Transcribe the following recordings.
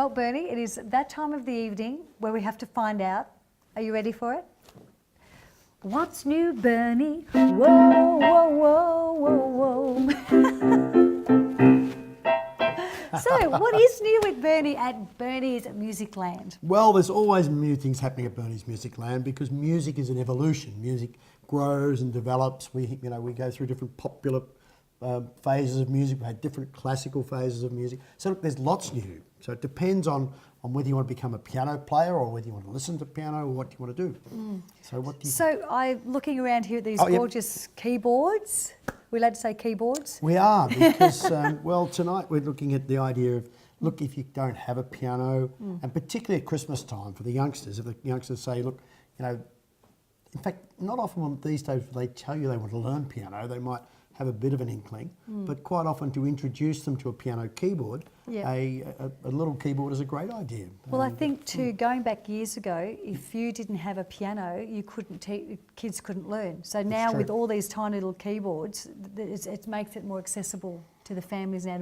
Well, Bernie, it is that time of the evening where we have to find out. Are you ready for it? What's new, Bernie? Whoa, whoa, whoa, whoa, whoa. So, what is new with Bernie at Bernie's Musicland? Well, there's always new things happening at Bernie's Musicland because music is an evolution. Music grows and develops. We go through different popular phases of music. We had different classical phases of music. So look, there's lots new. So it depends on whether you want to become a piano player or whether you want to listen to piano or what you want to do. So what do you think? So, I'm looking around here at these gorgeous keyboards. We're allowed to say keyboards? We are because, well, tonight we're looking at the idea of, look, if you don't have a piano, and particularly at Christmas time for the youngsters, if the youngsters say, look, in fact, not often these days they tell you they want to learn piano, they might have a bit of an inkling, but quite often to introduce them to a piano keyboard, a little keyboard is a great idea. Well, I think too, going back years ago, if you didn't have a piano, you couldn't kids couldn't learn. So now with all these tiny little keyboards, it makes it more accessible to the families now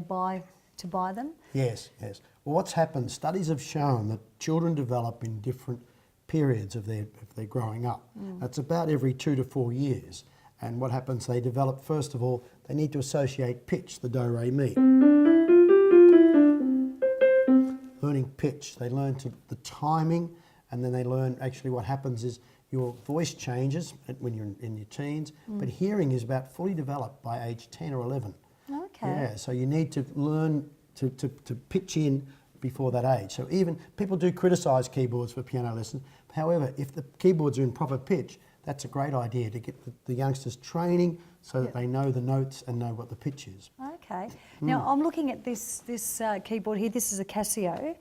to buy them. Yes, yes. Well, what's happened? Studies have shown that children develop in different periods of their growing up. It's about every 2 to 4 years. And what happens, they develop, first of all, they need to associate pitch, the do, re, mi. Learning pitch, they learn the timing, and then they learn, actually what happens is your voice changes when you're in your teens, but hearing is about fully developed by age 10 or 11. Okay. Yeah, so you need to learn to pitch in before that age. So even, people do criticise keyboards for piano lessons, however, if the keyboards are in proper pitch, that's a great idea to get the youngsters training so that they know the notes and know what the pitch is. Okay. Now, I'm looking at this keyboard here. This is a Casio.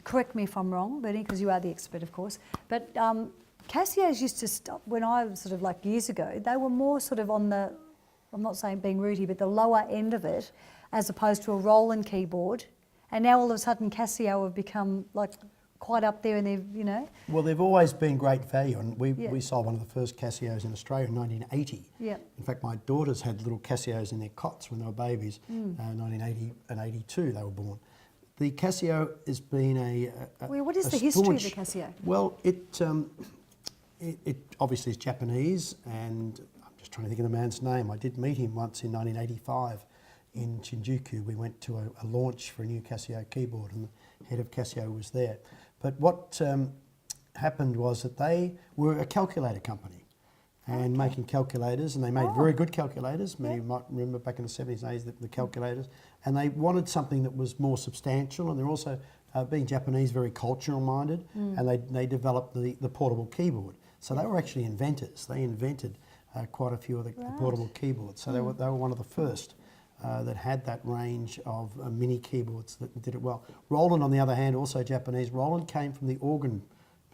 Correct me if I'm wrong, Bernie, because you are the expert, of course. But Casios used to stop, when I was sort of like years ago, they were more sort of on the, I'm not saying being rude here, but the lower end of it, as opposed to a Roland keyboard. And now all of a sudden Casio have become like quite up there, and they've, Well, they've always been great value, and we sold one of the first Casios in Australia in 1980. Yeah. In fact, my daughters had little Casios in their cots when they were babies. 1980 and 82 they were born. The Casio has been what is the history of the Casio? Well, it obviously is Japanese, and I'm just trying to think of the man's name. I did meet him once in 1985 in Shinjuku. We went to a launch for a new Casio keyboard, and the head of Casio was there. But what happened was that they were a calculator company and making calculators, and they made very good calculators. You might remember back in the 70s and 80s the calculators, and they wanted something that was more substantial, and they're also, being Japanese, very cultural minded, and they developed the portable keyboard. So they were actually inventors. They invented quite a few of the portable keyboards. So they were one of the first that had that range of mini keyboards that did it well. Roland, on the other hand, also Japanese. Roland came from the organ.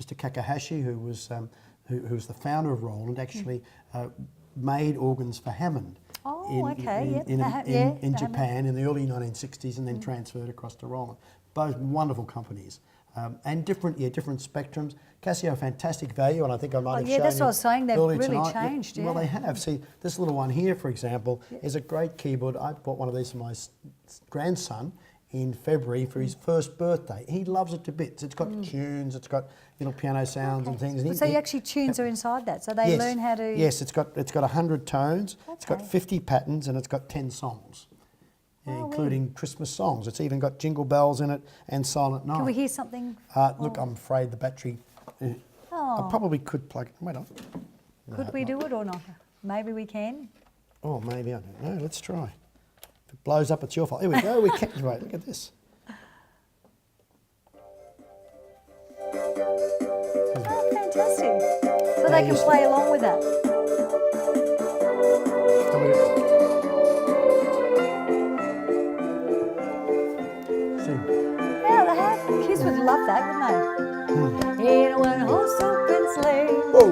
Mr. Kakahashi, who was the founder of Roland, actually made organs for Hammond in Japan in the early 1960s, and then transferred across to Roland. Both wonderful companies. And different spectrums. Casio, fantastic value, and I think I might have shown you. That's what I was saying. They've really tonight. changed. Well, they have. See, this little one here, for example, is a great keyboard. I bought one of these for my grandson in February for his first birthday. He loves it to bits. It's got tunes. It's got little piano sounds and things. And so actually tunes are inside that. So they learn how to. Yes, it's got 100 tones. Okay. It's got 50 patterns, and it's got 10 songs. Including Christmas songs. It's even got Jingle Bells in it and Silent Night. Can we hear something? Look, I'm afraid the battery... I probably could plug it. Wait on. Could we do it or not? Maybe we can. Oh, maybe. I don't know. Let's try. If it blows up, it's your fault. Here we go. We can. Wait, look at this. Oh, fantastic. So they can play along with that. Yeah, they have. Kids would love that, wouldn't they? In a one-horse open sleigh. Whoa!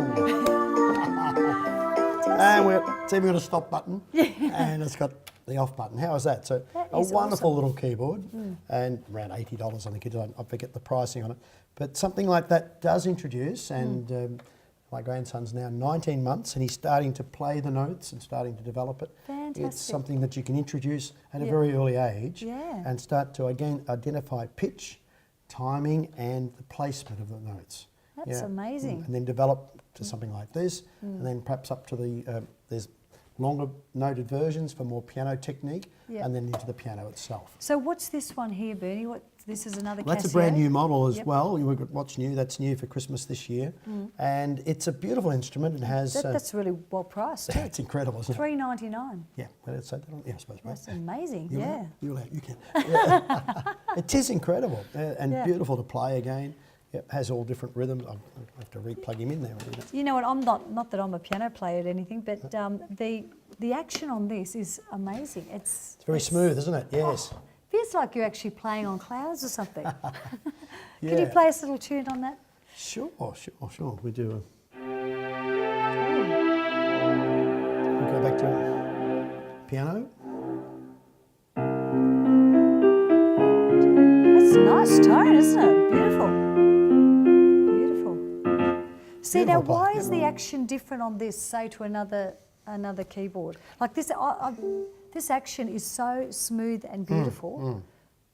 And it's even got a stop button, and it's got the off button. How is that? So a wonderful little keyboard, and around $80, I think it is. I forget the pricing on it. But something like that does introduce, and My grandson's now 19 months and he's starting to play the notes and starting to develop it. Fantastic. It's something that you can introduce at a Yeah. very early age Yeah. and start to again identify pitch, timing and the placement of the notes. That's amazing. And then develop to something like this and then perhaps up to the, there's longer noted versions for more piano technique Yeah. and then into the piano itself. So what's this one here, Bernie? This is another Well, that's a Casio? brand new model as Yep. well. What's new? That's new for Christmas this year, and it's a beautiful instrument. It has That's really well priced too. it's incredible, isn't it? $3.99. Yeah, well, let's say that on. Yeah, I suppose. That's Right? amazing. You Yeah. you can. Yeah. It is incredible and Yeah. beautiful to play again. It has all different rhythms. I have to re-plug him in there. You know what? I'm not that I'm a piano player or anything, but the action on this is amazing. It's very smooth, isn't it? Yes. Feels like you're actually playing on clouds or something. Can you Yeah. play us a little tune on that? Sure. We do. We go back to piano. That's a nice tone, isn't it? Beautiful. Beautiful. See, now Beautiful why part, is the action different on this, say, to another keyboard? Like this, this action is so smooth and beautiful.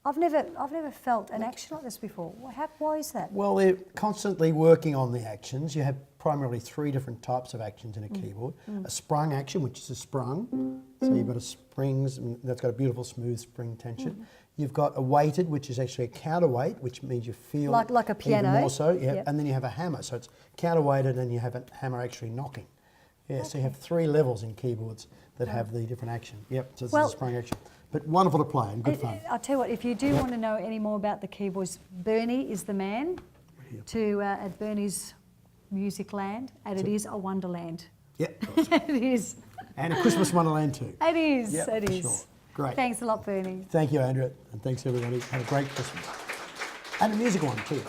I've never felt an action like this before. Why is that? Well, they're constantly working on the actions. You have primarily 3 different types of actions in a keyboard. A sprung action, which is a sprung. So you've got a springs, and that's got a beautiful smooth spring tension. You've got a weighted, which is actually a counterweight, which means you feel Like a even piano. more so. Yeah. Yep. And then you have a hammer, so it's counterweighted, and you have a hammer actually knocking. Yeah. So you have 3 levels in keyboards that have the different action. Yep. So it's Well- a sprung action, but wonderful to play and good fun. I'll tell you what, if you do want to know any more about the keyboards, Bernie is the man to at Bernie's Music Land, and it is a wonderland. Yep. It is. And a Christmas Wonderland too. It is. Yep, It for is. sure. Great. Thanks a lot, Bernie. Thank you, Andrea, and thanks everybody. Have a great Christmas. And a musical one too.